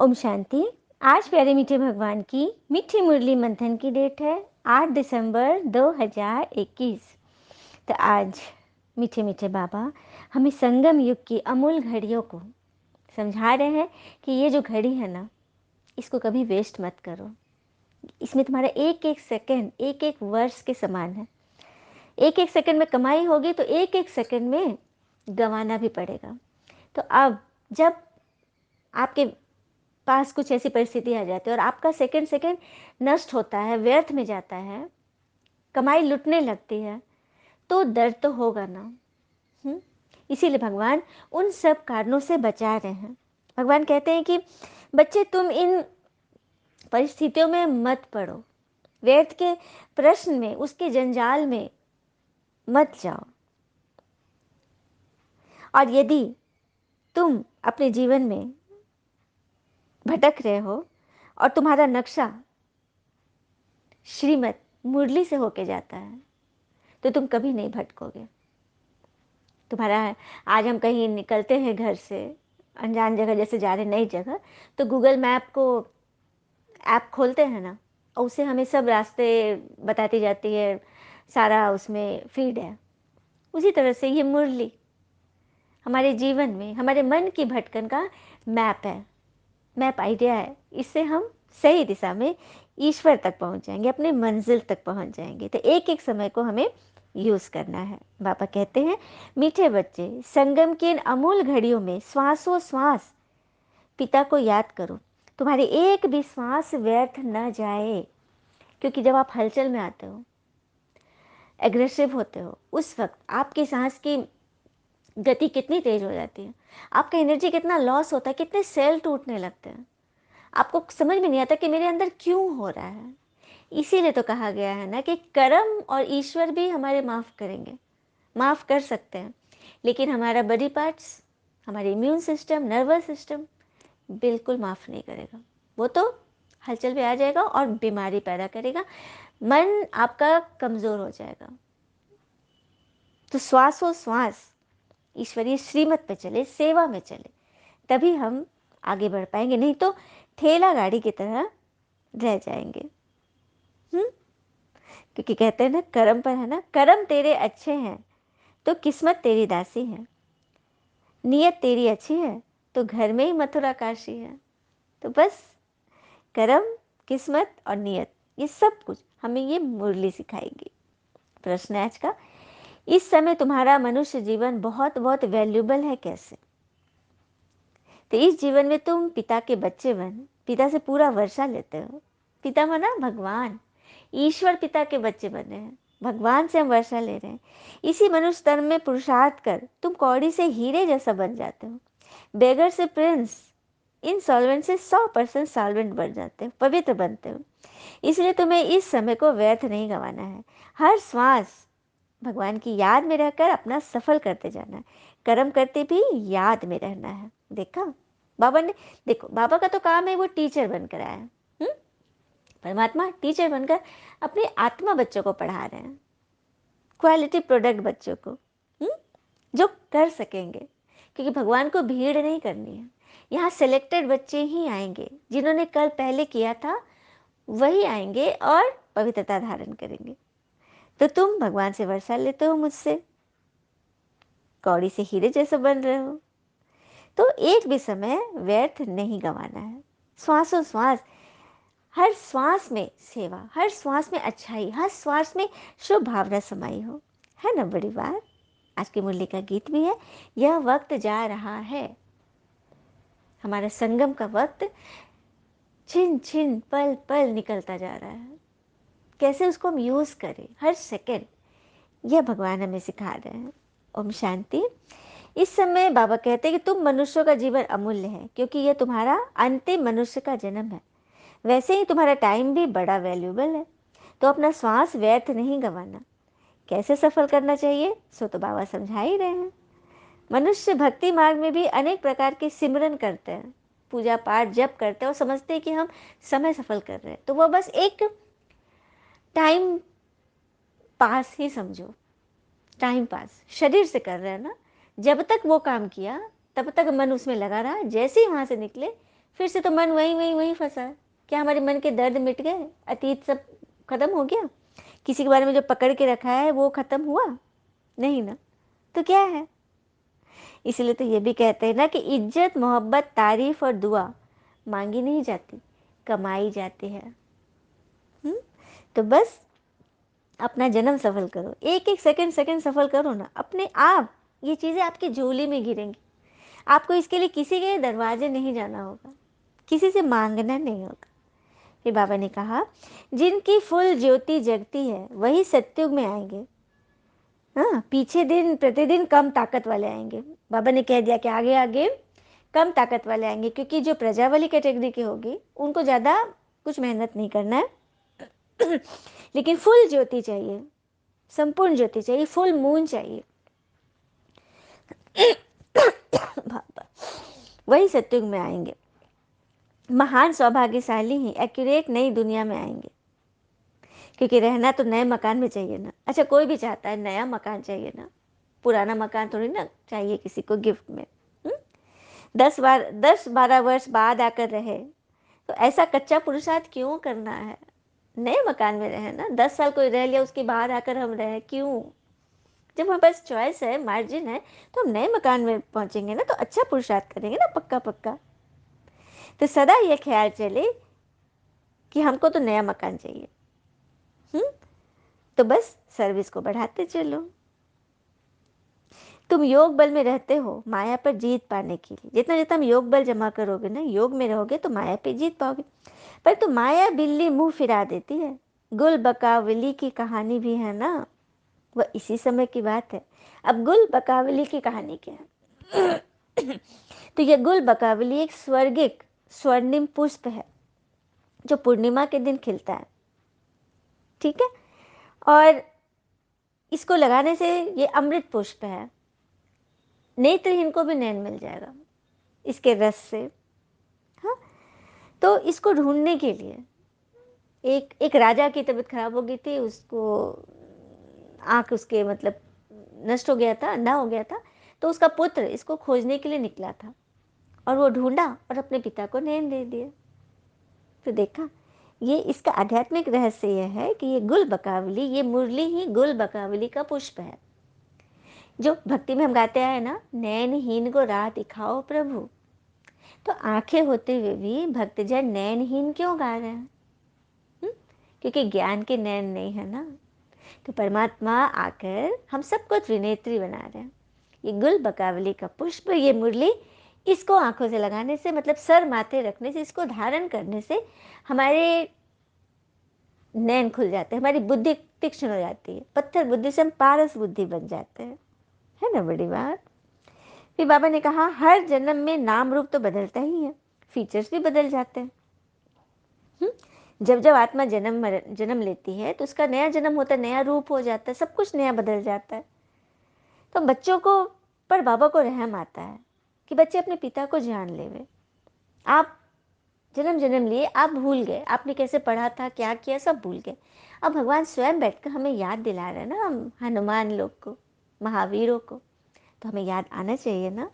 ओम शांति। आज प्यारे मीठे भगवान की मीठी मुरली मंथन की डेट है 8 दिसंबर 2021। तो आज मीठे मीठे बाबा हमें संगम युग की अमूल घड़ियों को समझा रहे हैं कि ये जो घड़ी है ना, इसको कभी वेस्ट मत करो। इसमें तुम्हारा एक एक सेकंड एक एक वर्ष के समान है। एक एक सेकंड में कमाई होगी तो एक एक सेकंड में गंवाना भी पड़ेगा। तो अब जब आपके पास कुछ ऐसी परिस्थिति आ जाती है और आपका सेकंड सेकंड नष्ट होता है, व्यर्थ में जाता है, कमाई लुटने लगती है, तो दर्द तो होगा ना। इसीलिए भगवान उन सब कारणों से बचा रहे हैं। भगवान कहते हैं कि बच्चे तुम इन परिस्थितियों में मत पड़ो, व्यर्थ के प्रश्न में, उसके जंजाल में मत जाओ। और यदि तुम अपने जीवन में भटक रहे हो और तुम्हारा नक्शा श्रीमत मुरली से होके जाता है, तो तुम कभी नहीं भटकोगे। तुम्हारा आज हम कहीं निकलते हैं घर से, अनजान जगह जैसे जा रहे नई जगह, तो गूगल मैप को ऐप खोलते हैं ना, और उससे हमें सब रास्ते बताती जाती है, सारा उसमें फीड है। उसी तरह से ये मुरली हमारे जीवन में हमारे मन की भटकन का मैप है, मैप आइडिया है। इससे हम सही दिशा में ईश्वर तक पहुंच जाएंगे, अपने मंजिल तक पहुंच जाएंगे। तो एक एक समय को हमें यूज करना है। बाबा कहते हैं, मीठे बच्चे संगम की इन अमूल घड़ियों में श्वासों श्वास पिता को याद करो। तुम्हारी एक भी श्वास व्यर्थ न जाए, क्योंकि जब आप हलचल में आते हो, एग्रेसिव होते हो, उस वक्त आपकी सांस की गति कितनी तेज हो जाती है, आपका एनर्जी कितना लॉस होता है, कितने सेल टूटने लगते हैं, आपको समझ में नहीं आता कि मेरे अंदर क्यों हो रहा है। इसीलिए तो कहा गया है ना कि कर्म और ईश्वर भी हमारे माफ़ करेंगे, माफ़ कर सकते हैं, लेकिन हमारा बॉडी पार्ट्स, हमारे इम्यून सिस्टम, नर्वस सिस्टम बिल्कुल माफ़ नहीं करेगा। वो तो हलचल में आ जाएगा और बीमारी पैदा करेगा, मन आपका कमज़ोर हो जाएगा। तो श्वासों श्वास ईश्वरीय श्रीमत पे चले, सेवा में चले, तभी हम आगे बढ़ पाएंगे, नहीं तो ठेला गाड़ी की तरह रह जाएंगे। क्योंकि कहते हैं ना, कर्म पर है ना, कर्म तेरे अच्छे हैं तो किस्मत तेरी दासी है, नियत तेरी अच्छी है तो घर में ही मथुरा काशी है। तो बस कर्म, किस्मत और नियत, ये सब कुछ हमें ये मुरली सिखाएगी। प्रश्न है आज का, इस समय तुम्हारा मनुष्य जीवन बहुत बहुत वैल्यूबल है कैसे? तो इस जीवन में तुम पिता के बच्चे बन पिता से पूरा वर्षा लेते हो। पिता माना भगवान, ईश्वर पिता के बच्चे बने हैं, भगवान से हम वर्षा ले रहे हैं। इसी मनुष्य तन में पुरुषार्थ कर तुम कौड़ी से हीरे जैसा बन जाते हो, बेगर से प्रिंस, इनसॉल्वेंट से 100% सॉल्वेंट बन जाते हो, पवित्र बनते हो। इसलिए तुम्हें इस समय को व्यर्थ नहीं गंवाना है। हर श्वास भगवान की याद में रहकर अपना सफल करते जाना है, कर्म करते भी याद में रहना है। देखा बाबा ने, देखो बाबा का तो काम है वो टीचर बनकर आया। परमात्मा टीचर बनकर अपने आत्मा बच्चों को पढ़ा रहे हैं, क्वालिटी प्रोडक्ट बच्चों को, जो कर सकेंगे। क्योंकि भगवान को भीड़ नहीं करनी है, यहाँ सिलेक्टेड बच्चे ही आएंगे, जिन्होंने कल पहले किया था वही आएंगे और पवित्रता धारण करेंगे। तो तुम भगवान से वर्षा लेते हो, मुझसे कौड़ी से हीरे जैसे बन रहे हो, तो एक भी समय व्यर्थ नहीं गंवाना है। श्वासों श्वास, हर श्वास में सेवा, हर श्वास में अच्छाई, हर श्वास में शुभ भावना समाई हो, है ना बड़ी बात। आज की मुरली का गीत भी है, यह वक्त जा रहा है, हमारा संगम का वक्त छिन छिन पल पल निकलता जा रहा है। कैसे उसको हम यूज़ करें, हर सेकंड, यह भगवान हमें सिखा रहे हैं। ओम शांति। इस समय बाबा कहते हैं कि तुम मनुष्यों का जीवन अमूल्य है, क्योंकि यह तुम्हारा अंतिम मनुष्य का जन्म है। वैसे ही तुम्हारा टाइम भी बड़ा वैल्यूबल है, तो अपना श्वास व्यर्थ नहीं गंवाना। कैसे सफल करना चाहिए, सो तो बाबा समझा ही रहे हैं। मनुष्य भक्ति मार्ग में भी अनेक प्रकार के सिमरन करते हैं, पूजा पाठ जप करते हैं और समझते हैं कि हम समय सफल कर रहे हैं। तो वह बस एक टाइम पास ही समझो, टाइम पास शरीर से कर रहे हैं ना। जब तक वो काम किया तब तक मन उसमें लगा रहा, जैसे ही वहाँ से निकले फिर से तो मन वहीं वहीं वहीं फंसा है। क्या हमारे मन के दर्द मिट गए? अतीत सब खत्म हो गया? किसी के बारे में जो पकड़ के रखा है वो खत्म हुआ? नहीं ना। तो क्या है? इसलिए तो ये भी कहते हैं ना कि इज्जत, मोहब्बत, तारीफ और दुआ मांगी नहीं जाती, कमाई जाती है। हम्म? तो बस अपना जन्म सफल करो, एक एक सेकंड सेकंड सफल करो ना, अपने आप ये चीज़ें आपकी झोली में गिरेंगी। आपको इसके लिए किसी के दरवाजे नहीं जाना होगा, किसी से मांगना नहीं होगा। फिर बाबा ने कहा, जिनकी फुल ज्योति जगती है वही सत्युग में आएंगे। हाँ, पीछे दिन प्रतिदिन कम ताकत वाले आएंगे। बाबा ने कह दिया कि आगे आगे कम ताकत वाले आएंगे, क्योंकि जो प्रजा वाली कैटेगरी की होगी उनको ज़्यादा कुछ मेहनत नहीं करना है। लेकिन फुल ज्योति चाहिए, संपूर्ण ज्योति चाहिए, फुल मून चाहिए। बाबा वही सत्युग में आएंगे। महान सौभाग्यशाली ही एक्यूरेट नई दुनिया में आएंगे, क्योंकि रहना तो नए मकान में चाहिए ना। अच्छा, कोई भी चाहता है नया मकान चाहिए ना, पुराना मकान थोड़ी ना चाहिए किसी को गिफ्ट में। 10-12 वर्ष बाद आकर रहे तो ऐसा कच्चा पुरुषार्थ क्यों करना है? नए मकान में रहे ना, 10 साल कोई रह लिया उसके बाद आकर हम रहे क्यों? जब हमारे पास चॉइस है, मार्जिन है, तो हम नए मकान में पहुंचेंगे ना, तो अच्छा पुरुषार्थ करेंगे ना, पक्का पक्का। तो सदा ये ख्याल चले कि हमको तो नया मकान चाहिए। हम्म तो बस सर्विस को बढ़ाते चलो। तुम योग बल में रहते हो माया पर जीत पाने के लिए। जितना जितना तुम योग बल जमा करोगे ना, योग में रहोगे, तो माया पे जीत पाओगे। पर तो माया बिल्ली मुंह फिरा देती है। गुल बकावली की कहानी भी है ना, वह इसी समय की बात है। अब गुल बकावली की कहानी क्या है? तो यह गुल बकावली एक स्वर्गिक स्वर्णिम पुष्प है जो पूर्णिमा के दिन खिलता है। ठीक है? और इसको लगाने से ये अमृत पुष्प है, नेत्रहीन को भी नैन मिल जाएगा इसके रस से। हाँ, तो इसको ढूंढने के लिए एक एक राजा की तबीयत खराब हो गई थी, उसको आंख उसके मतलब नष्ट हो गया था, अंधा हो गया था। तो उसका पुत्र इसको खोजने के लिए निकला था, और वो ढूंढा और अपने पिता को नैन दे दिया। तो देखा, ये इसका आध्यात्मिक रहस्य यह है कि ये गुल बकावली, ये मुरली ही गुल बकावली का पुष्प है। जो भक्ति में हम गाते आए ना, नैनहीन को राह दिखाओ प्रभु। तो आंखें होते हुए भी भक्तजन नैनहीन क्यों गा रहे हैं? क्योंकि ज्ञान के नैन नहीं है ना। तो परमात्मा आकर हम सबको त्रिनेत्री बना रहे हैं। ये गुल बकावली का पुष्प, ये मुरली, इसको आंखों से लगाने से, मतलब सर माथे रखने से, इसको धारण करने से हमारे नैन खुल जाते हैं, हमारी बुद्धि तीक्ष्ण हो जाती है। पत्थर बुद्धि से हम पारस बुद्धि बन जाते हैं। है ना बड़ी बात? फिर बाबा ने कहा, हर जन्म में नाम रूप तो बदलता ही है, फीचर्स भी बदल जाते हैं। जब जब आत्मा जन्म लेती है तो उसका नया जन्म होता है, नया रूप हो जाता है, सब कुछ नया बदल जाता है। तो बच्चों को पर बाबा को रहम आता है कि बच्चे अपने पिता को जान लेवे। आप जन्म जन्म लिए, आप भूल गए, आपने कैसे पढ़ा था, क्या किया, सब भूल गए। अब भगवान स्वयं बैठकर हमें याद दिला रहे हैं ना, हम हनुमान लोग को, महावीरों को, तो हमें याद आना चाहिए ना।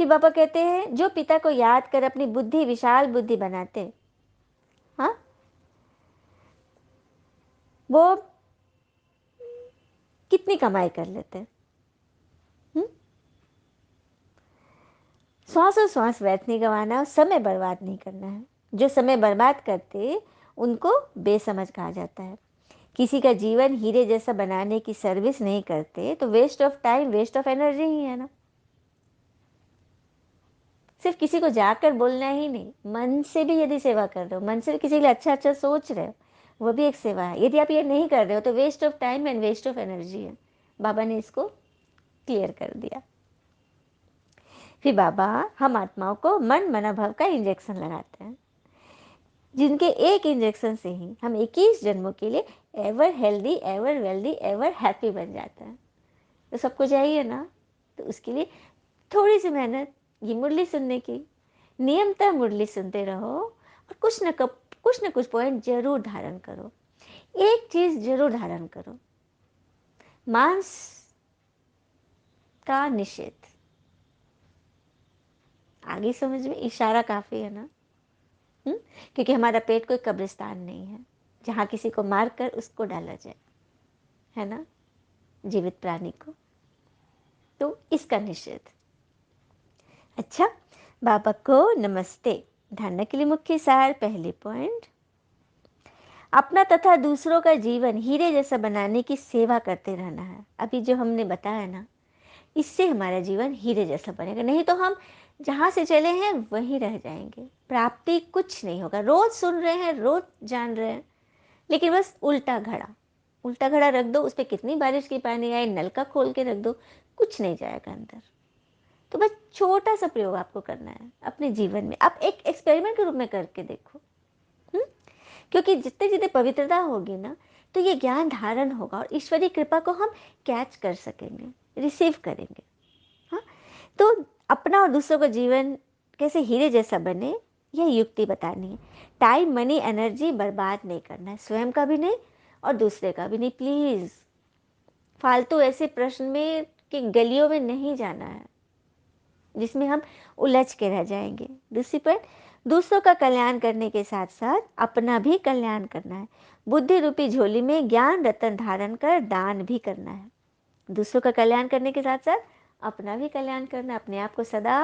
फिर बाबा कहते हैं, जो पिता को याद कर अपनी बुद्धि विशाल बुद्धि बनाते, हाँ, वो कितनी कमाई कर लेते हैं। श्वास और श्वास व्यर्थ नहीं गंवाना और समय बर्बाद नहीं करना है। जो समय बर्बाद करते उनको बेसमझ कहा जाता है। किसी का जीवन हीरे जैसा बनाने की सर्विस नहीं करते तो waste of time, waste of energy ही है ना। सिर्फ किसी को जाकर बोलना ही नहीं, मन से भी यदि सेवा कर रहे हो, मन से भी किसी के लिए अच्छा अच्छा सोच रहे हो, वो भी एक सेवा है। यदि आप ये नहीं कर रहे हो तो waste of time and waste of energy है। बाबा ने इसको क्लियर कर दिया। फिर बाबा हम आत्माओं को मन मनोभाव का इंजेक्शन लगाते हैं, जिनके एक इंजेक्शन से ही हम 21 जन्मों के लिए ever healthy, ever wealthy, ever happy बन जाता है। तो सबको चाहिए ना, तो उसके लिए थोड़ी सी मेहनत, ये मुरली सुनने की, नियमतः मुरली सुनते रहो और कुछ न कुछ पॉइंट जरूर धारण करो। एक चीज जरूर धारण करो, मांस का निषेध। आगे समझ में इशारा काफ़ी है ना। हुँ? क्योंकि हमारा पेट कोई कब्रिस्तान नहीं है, जहाँ किसी को मार कर उसको डाला जाए, है ना? जीवित प्राणी को। तो इसका निषेध। अच्छा, बाबा को नमस्ते। धारणा के लिए मुख्य सार, पहले पॉइंट, अपना तथा दूसरों का जीवन हीरे जैसा बनाने की सेवा करते रहना है। अभी जो हमने बताया ना, इससे हमारा जीवन हीरे जैसा बनेगा, नहीं तो हम जहाँ से चले हैं वहीं रह जाएंगे, प्राप्ति कुछ नहीं होगा। रोज सुन रहे हैं, रोज जान रहे हैं, लेकिन बस उल्टा घड़ा, उल्टा घड़ा रख दो, उस पर कितनी बारिश की पानी आए, नलका खोल के रख दो, कुछ नहीं जाएगा अंदर। तो बस छोटा सा प्रयोग आपको करना है अपने जीवन में, आप एक एक्सपेरिमेंट के रूप में करके देखो। क्योंकि जितने जितने पवित्रता होगी ना, तो ये ज्ञान धारण होगा और ईश्वरीय कृपा को हम कैच कर सकेंगे, रिसीव करेंगे। हाँ, तो अपना और दूसरों का जीवन कैसे हीरे जैसा बने, यह युक्ति बतानी है। टाइम, मनी, एनर्जी बर्बाद नहीं करना है, स्वयं का भी नहीं और दूसरे का भी नहीं। प्लीज़ फालतू ऐसे प्रश्न में कि गलियों में नहीं जाना है जिसमें हम उलझ के रह जाएंगे। दूसरी पर दूसरों का कल्याण करने के साथ साथ अपना भी कल्याण करना है। बुद्धि रूपी झोली में ज्ञान रतन धारण कर दान भी करना है। दूसरों का कल्याण करने के साथ साथ अपना भी कल्याण करना है। अपने आप को सदा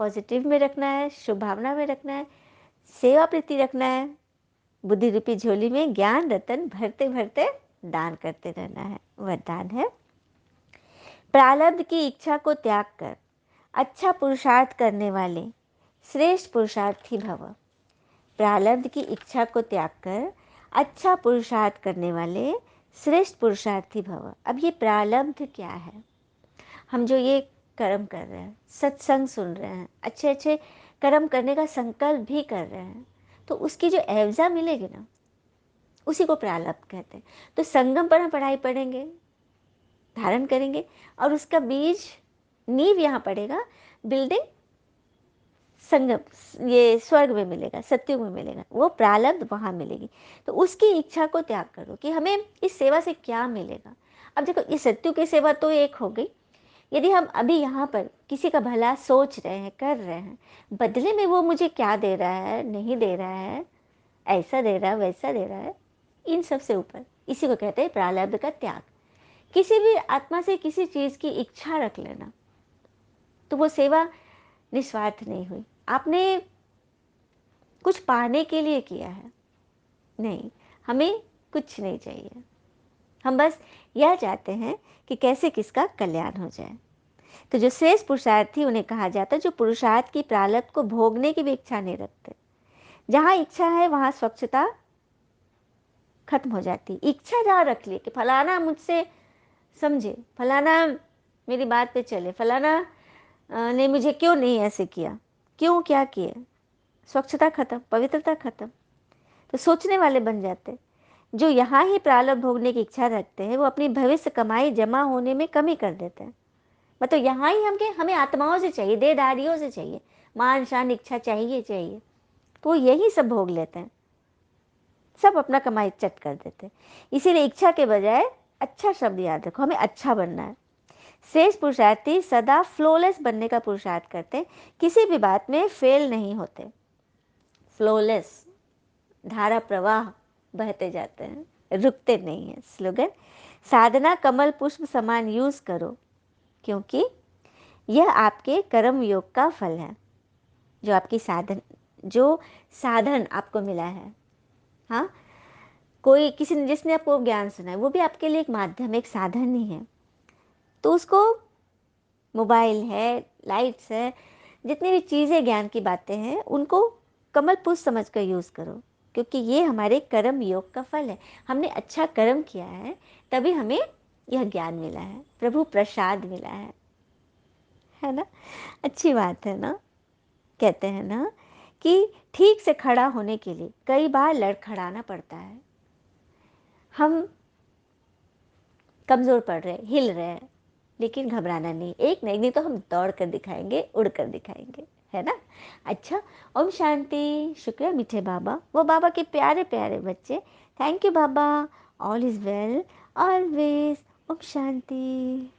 पॉजिटिव में रखना है, शुभ भावना में रखना है, सेवा प्रीति रखना है। बुद्धि रूपी झोली में ज्ञान रतन भरते भरते दान करते रहना है। वरदान है, प्रारब्ध की इच्छा को त्याग कर अच्छा पुरुषार्थ करने वाले श्रेष्ठ पुरुषार्थी भव। प्रारब्ध की इच्छा को त्याग कर अच्छा पुरुषार्थ करने वाले श्रेष्ठ पुरुषार्थी भव। अब ये प्रारब्ध क्या है? हम जो ये कर्म कर रहे हैं, सत्संग सुन रहे हैं, अच्छे अच्छे कर्म करने का संकल्प भी कर रहे हैं, तो उसकी जो एवजा मिलेगी ना, उसी को प्रारब्ध कहते हैं। तो संगम पर हम पढ़ाई पढ़ेंगे, धारण करेंगे, और उसका बीज, नींव यहाँ पड़ेगा, बिल्डिंग संगम ये स्वर्ग में मिलेगा, सत्युग में मिलेगा, वो प्रारब्ध वहाँ मिलेगी। तो उसकी इच्छा को त्याग करो कि हमें इस सेवा से क्या मिलेगा। अब देखो, ये सत्युग की सेवा तो एक हो गई। यदि हम अभी यहाँ पर किसी का भला सोच रहे हैं, कर रहे हैं, बदले में वो मुझे क्या दे रहा है, नहीं दे रहा है, ऐसा दे रहा है, वैसा दे रहा है, इन सब से ऊपर, इसी को कहते हैं प्रारब्ध का त्याग। किसी भी आत्मा से किसी चीज़ की इच्छा रख लेना, तो वो सेवा निस्वार्थ नहीं हुई। आपने कुछ पाने के लिए किया है, नहीं, हमें कुछ नहीं चाहिए। हम बस यह चाहते हैं कि कैसे किसका कल्याण हो जाए। तो जो श्रेष्ठ पुरुषार्थी उन्हें कहा जाता है जो पुरुषार्थ की प्रारब्ध को भोगने की भी इच्छा नहीं रखते। जहाँ इच्छा है वहाँ स्वच्छता खत्म हो जाती। इच्छा जहाँ रख ली कि फलाना मुझसे समझे, फलाना मेरी बात पे चले, फलाना ने मुझे क्यों नहीं ऐसे किया, क्यों क्या किए, स्वच्छता खत्म, पवित्रता खत्म। तो सोचने वाले बन जाते। जो यहाँ ही प्रारब्ध भोगने की इच्छा रखते हैं, वो अपनी भविष्य कमाई जमा होने में कमी कर देते हैं। मतलब यहाँ ही हमें आत्माओं से चाहिए, देहधारियों से चाहिए, मान शान इच्छा चाहिए चाहिए, तो यही सब भोग लेते हैं, सब अपना कमाई चट कर देते हैं। इसीलिए इच्छा के बजाय अच्छा शब्द याद रखो, हमें अच्छा बनना है। श्रेष्ठ पुरुषार्थी सदा फ्लोलेस बनने का पुरुषार्थ करते हैं, किसी भी बात में फेल नहीं होते। फ्लोलेस, धारा प्रवाह बहते जाते हैं, रुकते नहीं हैं। स्लोगन, साधना कमल पुष्प समान यूज करो, क्योंकि यह आपके कर्म योग का फल है। जो आपकी जो साधन आपको मिला है, हाँ, कोई किसी ने जिसने आपको ज्ञान सुना है, वो भी आपके लिए एक माध्यम, एक साधन ही है। तो उसको, मोबाइल है, लाइट्स है, जितनी भी चीज़ें ज्ञान की बातें हैं, उनको कमल पुष्प समझ कर यूज़ करो, क्योंकि ये हमारे कर्म योग का फल है। हमने अच्छा कर्म किया है, तभी हमें यह ज्ञान मिला है, प्रभु प्रसाद मिला है ना। अच्छी बात है ना। कहते हैं ना कि ठीक से खड़ा होने के लिए कई बार लड़खड़ाना पड़ता है। हम कमज़ोर पड़ रहे, हिल रहे हैं, लेकिन घबराना नहीं, एक ना एक दिन तो हम दौड़ कर दिखाएंगे, उड़ कर दिखाएंगे, है ना। अच्छा, ओम शांति। शुक्रिया मीठे बाबा, वो बाबा के प्यारे प्यारे बच्चे। थैंक यू बाबा, ऑल इज़ वेल ऑलवेज। ओम शांति।